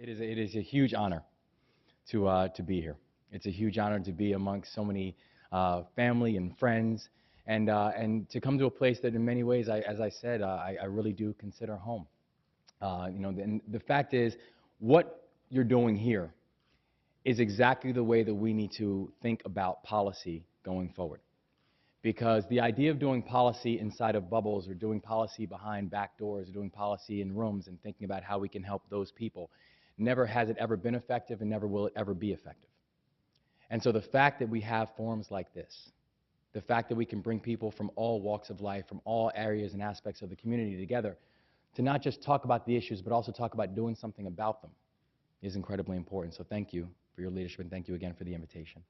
It is a huge honor to be here. It's a huge honor to be amongst so many family and friends, and to come to a place that, in many ways, as I said, I really do consider home. And the fact is, what you're doing here is exactly the way that we need to think about policy going forward. Because the idea of doing policy inside of bubbles, or doing policy behind back doors, or doing policy in rooms and thinking about how we can help those people, never has it ever been effective, and never will it ever be effective. And so the fact that we have forums like this, the fact that we can bring people from all walks of life, from all areas and aspects of the community together, to not just talk about the issues, but also talk about doing something about them, is incredibly important. So thank you for your leadership, and thank you again for the invitation.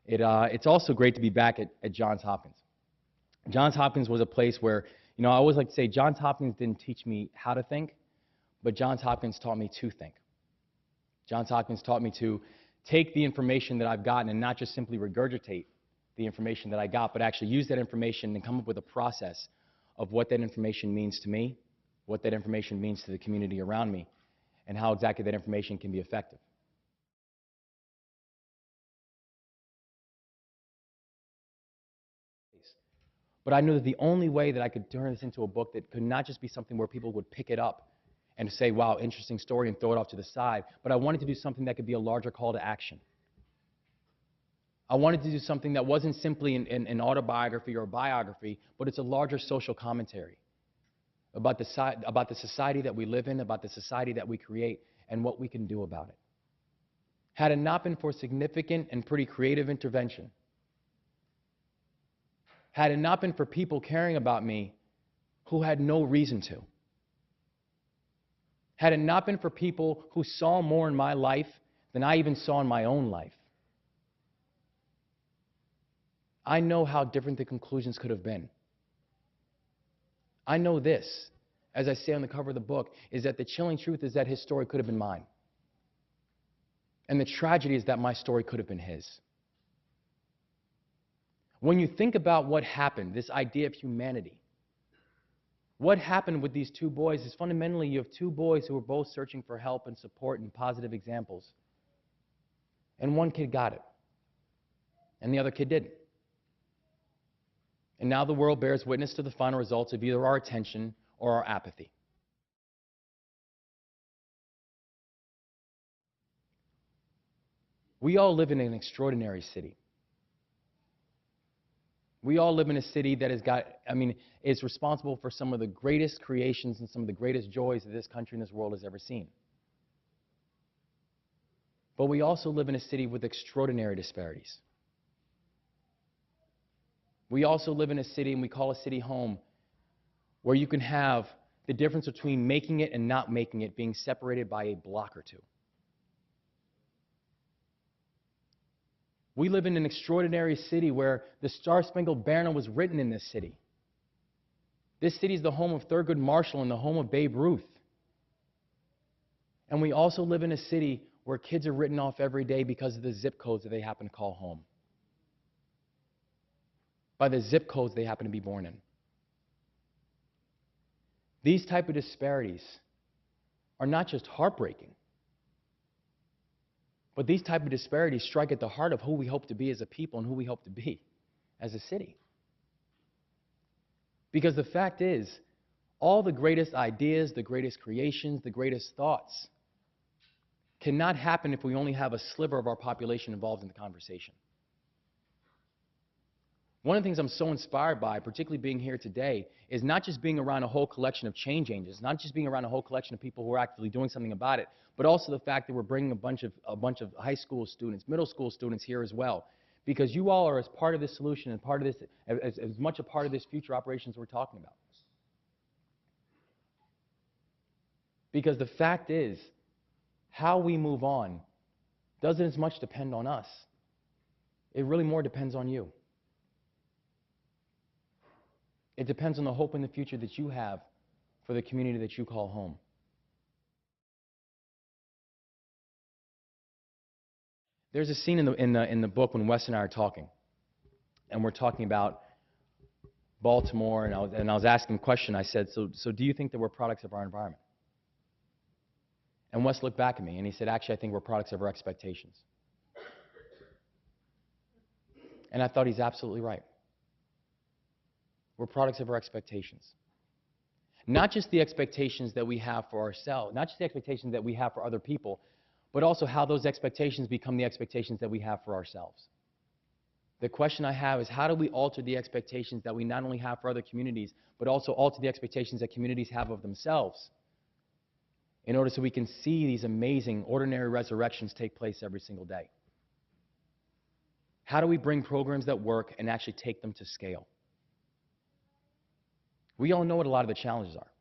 It's also great to be back at Johns Hopkins. Johns Hopkins was a place where, I always like to say, Johns Hopkins didn't teach me how to think, but Johns Hopkins taught me to think. Johns Hopkins taught me to take the information that I've gotten and not just simply regurgitate the information that I got, but actually use that information and come up with a process of what that information means to me, what that information means to the community around me, and how exactly that information can be effective. But I knew that the only way that I could turn this into a book that could not just be something where people would pick it up and say, wow, interesting story, and throw it off to the side, but I wanted to do something that could be a larger call to action. I wanted to do something that wasn't simply an autobiography or a biography, but it's a larger social commentary about the society that we live in, about the society that we create, and what we can do about it. Had it not been for significant and pretty creative intervention, had it not been for people caring about me who had no reason to, had it not been for people who saw more in my life than I even saw in my own life, I know how different the conclusions could have been. I know this, as I say on the cover of the book, is that the chilling truth is that his story could have been mine. And the tragedy is that my story could have been his. When you think about what happened, this idea of humanity, what happened with these two boys is fundamentally you have two boys who were both searching for help and support and positive examples. And one kid got it, and the other kid didn't. And now the world bears witness to the final results of either our attention or our apathy. We all live in an extraordinary city. We all live in a city that is responsible for some of the greatest creations and some of the greatest joys that this country and this world has ever seen. But we also live in a city with extraordinary disparities. We also live in a city, and we call a city home, where you can have the difference between making it and not making it being separated by a block or two. We live in an extraordinary city where the Star-Spangled Banner was written in this city. This city is the home of Thurgood Marshall and the home of Babe Ruth. And we also live in a city where kids are written off every day because of the zip codes that they happen to call home, by the zip codes they happen to be born in. These type of disparities are not just heartbreaking, but these type of disparities strike at the heart of who we hope to be as a people and who we hope to be as a city. Because the fact is, all the greatest ideas, the greatest creations, the greatest thoughts cannot happen if we only have a sliver of our population involved in the conversation. One of the things I'm so inspired by, particularly being here today, is not just being around a whole collection of change agents, not just being around a whole collection of people who are actively doing something about it, but also the fact that we're bringing a bunch of high school students, middle school students here as well, because you all are as part of this solution and part of this, as much a part of this future operations we're talking about. Because the fact is, how we move on doesn't as much depend on us. It really more depends on you. It depends on the hope in the future that you have for the community that you call home. There's a scene in the book when Wes and I are talking, and we're talking about Baltimore, and I was asking him a question. I said, so do you think that we're products of our environment? And Wes looked back at me, and he said, actually, I think we're products of our expectations. And I thought he's absolutely right. We're products of our expectations. Not just the expectations that we have for ourselves, not just the expectations that we have for other people, but also how those expectations become the expectations that we have for ourselves. The question I have is, how do we alter the expectations that we not only have for other communities, but also alter the expectations that communities have of themselves, in order so we can see these amazing ordinary resurrections take place every single day? How do we bring programs that work and actually take them to scale? We all know what a lot of the challenges are.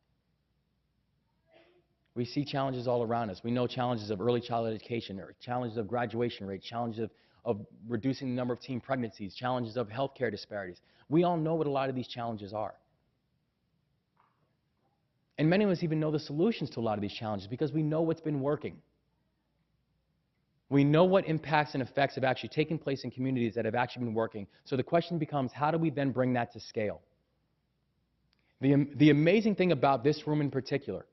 We see challenges all around us. We know challenges of early childhood education, or challenges of graduation rate, challenges of reducing the number of teen pregnancies, challenges of healthcare disparities. We all know what a lot of these challenges are. And many of us even know the solutions to a lot of these challenges because we know what's been working. We know what impacts and effects have actually taken place in communities that have actually been working. So the question becomes, how do we then bring that to scale? The amazing thing about this room in particular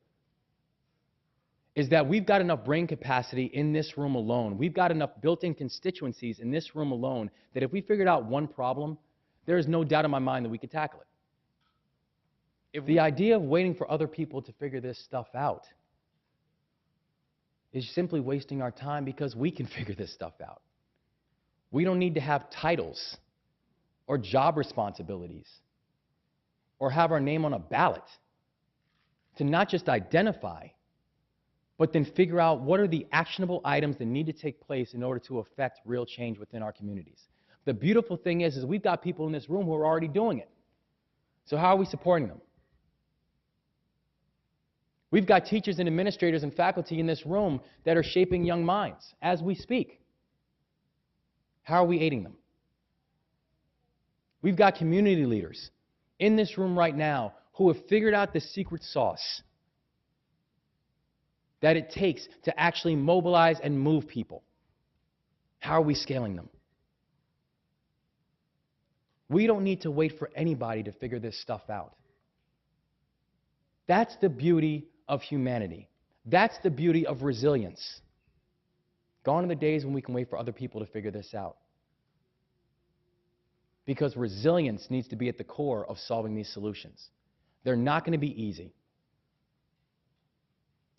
is that we've got enough brain capacity in this room alone. We've got enough built-in constituencies in this room alone that if we figured out one problem, there is no doubt in my mind that we could tackle it. If the idea of waiting for other people to figure this stuff out is simply wasting our time, because we can figure this stuff out. We don't need to have titles or job responsibilities or have our name on a ballot to not just identify, but then figure out what are the actionable items that need to take place in order to affect real change within our communities. The beautiful thing is we've got people in this room who are already doing it. So how are we supporting them? We've got teachers and administrators and faculty in this room that are shaping young minds as we speak. How are we aiding them? We've got community leaders in this room right now who have figured out the secret sauce that it takes to actually mobilize and move people. How are we scaling them? We don't need to wait for anybody to figure this stuff out. That's the beauty of humanity. That's the beauty of resilience. Gone are the days when we can wait for other people to figure this out. Because resilience needs to be at the core of solving these solutions. They're not going to be easy.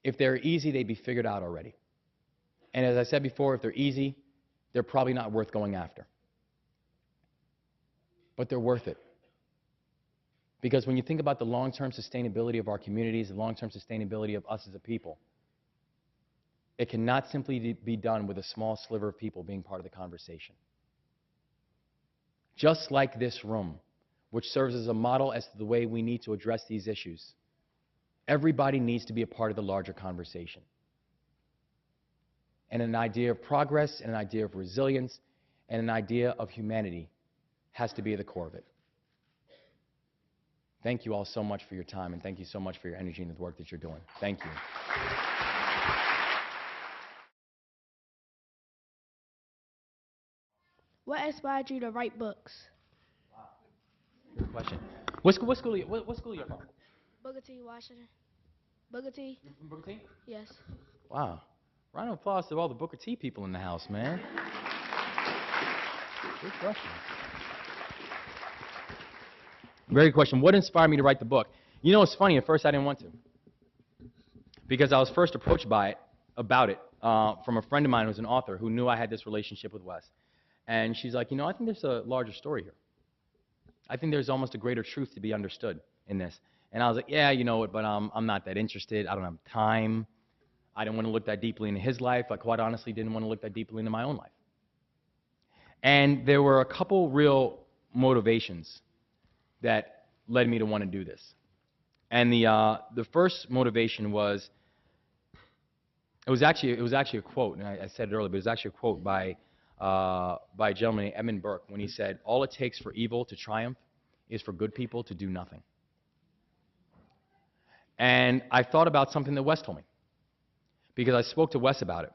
If they're easy, they'd be figured out already. And as I said before, if they're easy, they're probably not worth going after. But they're worth it. Because when you think about the long-term sustainability of our communities, the long-term sustainability of us as a people, it cannot simply be done with a small sliver of people being part of the conversation. Just like this room, which serves as a model as to the way we need to address these issues, everybody needs to be a part of the larger conversation. And an idea of progress, and an idea of resilience, and an idea of humanity has to be at the core of it. Thank you all so much for your time, and thank you so much for your energy and the work that you're doing. Thank you. What inspired you to write books? Wow. Good question. What school are you from? Booker T, Washington. Booker T? You're from Booker T? Yes. Wow. Round of applause to all the Booker T people in the house, man. Good question. Very question. What inspired me to write the book? You know, it's funny. At first, I didn't want to, because I was first approached about it from a friend of mine who's an author who knew I had this relationship with Wes, and she's like, you know, I think there's a larger story here. I think there's almost a greater truth to be understood in this. And I was like, yeah, you know what, but I'm not that interested. I don't have time. I didn't want to look that deeply into his life. I quite honestly didn't want to look that deeply into my own life. And there were a couple real motivations that led me to want to do this. And the first motivation was, it was actually a quote, and I said it earlier, but it was actually a quote by a gentleman named Edmund Burke, when he said, all it takes for evil to triumph is for good people to do nothing. And I thought about something that Wes told me, because I spoke to Wes about it,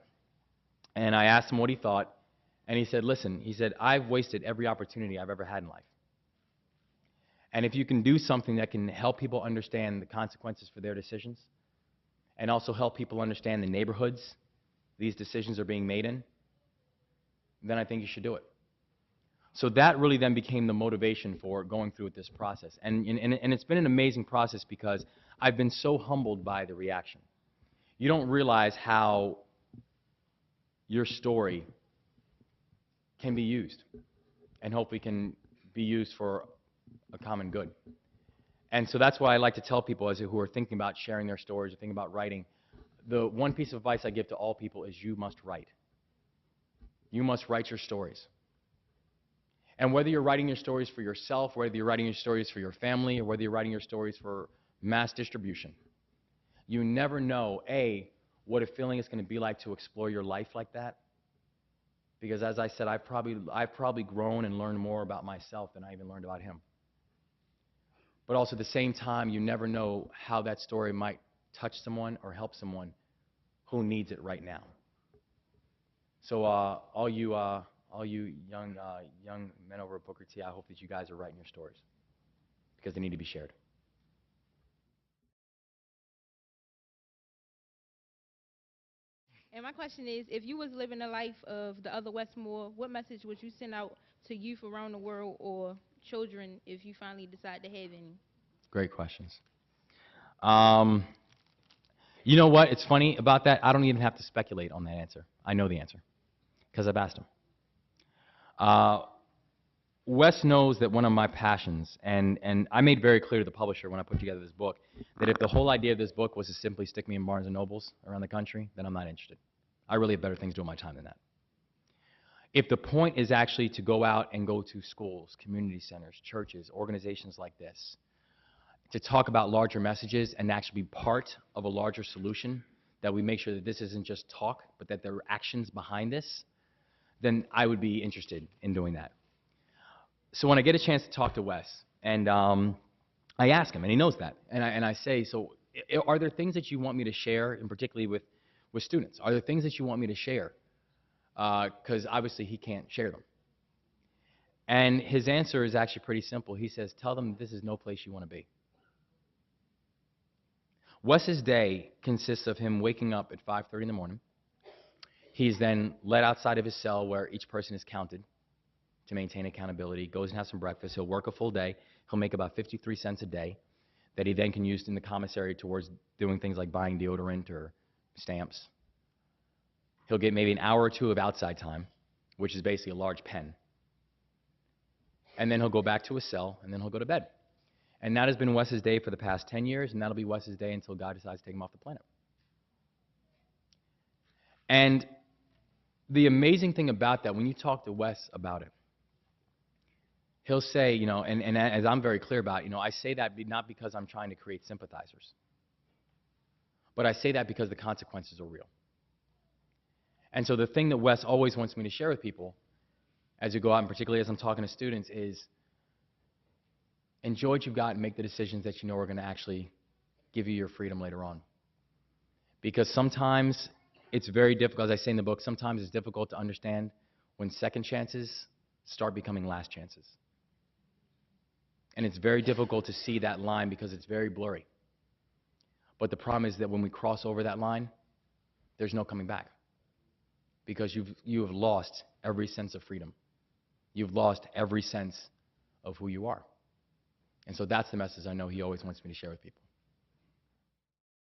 and I asked him what he thought, and he said, listen, he said, I've wasted every opportunity I've ever had in life. And if you can do something that can help people understand the consequences for their decisions, and also help people understand the neighborhoods these decisions are being made in, then I think you should do it. So that really then became the motivation for going through with this process. And it's been an amazing process because I've been so humbled by the reaction. You don't realize how your story can be used and hopefully can be used for a common good. And so that's why I like to tell people who are thinking about sharing their stories or thinking about writing, the one piece of advice I give to all people is you must write. You must write your stories. And whether you're writing your stories for yourself, whether you're writing your stories for your family, or whether you're writing your stories for mass distribution, you never know, A, what a feeling is going to be like to explore your life like that. Because as I said, I've probably grown and learned more about myself than I even learned about him. But also at the same time, you never know how that story might touch someone or help someone who needs it right now. So all you young men over at Booker T, I hope that you guys are writing your stories because they need to be shared. And my question is, if you was living the life of the other Wes Moore, what message would you send out to youth around the world or children if you finally decide to have any? Great questions. Um, you know what? It's funny about that. I don't even have to speculate on that answer. I know the answer because I've asked him. Uh, Wes knows that one of my passions, and I made very clear to the publisher when I put together this book, that if the whole idea of this book was to simply stick me in Barnes & Nobles around the country, then I'm not interested. I really have better things to do with my time than that. If the point is actually to go out and go to schools, community centers, churches, organizations like this, to talk about larger messages and actually be part of a larger solution, that we make sure that this isn't just talk, but that there are actions behind this, then I would be interested in doing that. So when I get a chance to talk to Wes, and I ask him, and he knows that, and I say, so are there things that you want me to share, and particularly with students? Are there things that you want me to share? Because obviously he can't share them. And his answer is actually pretty simple. He says, tell them this is no place you want to be. Wes's day consists of him waking up at 5:30 in the morning. He's then led outside of his cell where each person is counted to maintain accountability, goes and has some breakfast. He'll work a full day. He'll make about 53 cents a day that he then can use in the commissary towards doing things like buying deodorant or stamps. He'll get maybe an hour or two of outside time, which is basically a large pen. And then he'll go back to his cell, and then he'll go to bed. And that has been Wes's day for the past 10 years, and that'll be Wes's day until God decides to take him off the planet. And the amazing thing about that, when you talk to Wes about it, he'll say, and as I'm very clear about, I say that not because I'm trying to create sympathizers, but I say that because the consequences are real. And so the thing that Wes always wants me to share with people as you go out, and particularly as I'm talking to students, is enjoy what you've got and make the decisions that you know are going to actually give you your freedom later on. Because sometimes it's very difficult, as I say in the book, sometimes it's difficult to understand when second chances start becoming last chances. And it's very difficult to see that line because it's very blurry. But the problem is that when we cross over that line, there's no coming back. Because you have lost every sense of freedom. You've lost every sense of who you are. And so that's the message I know he always wants me to share with people.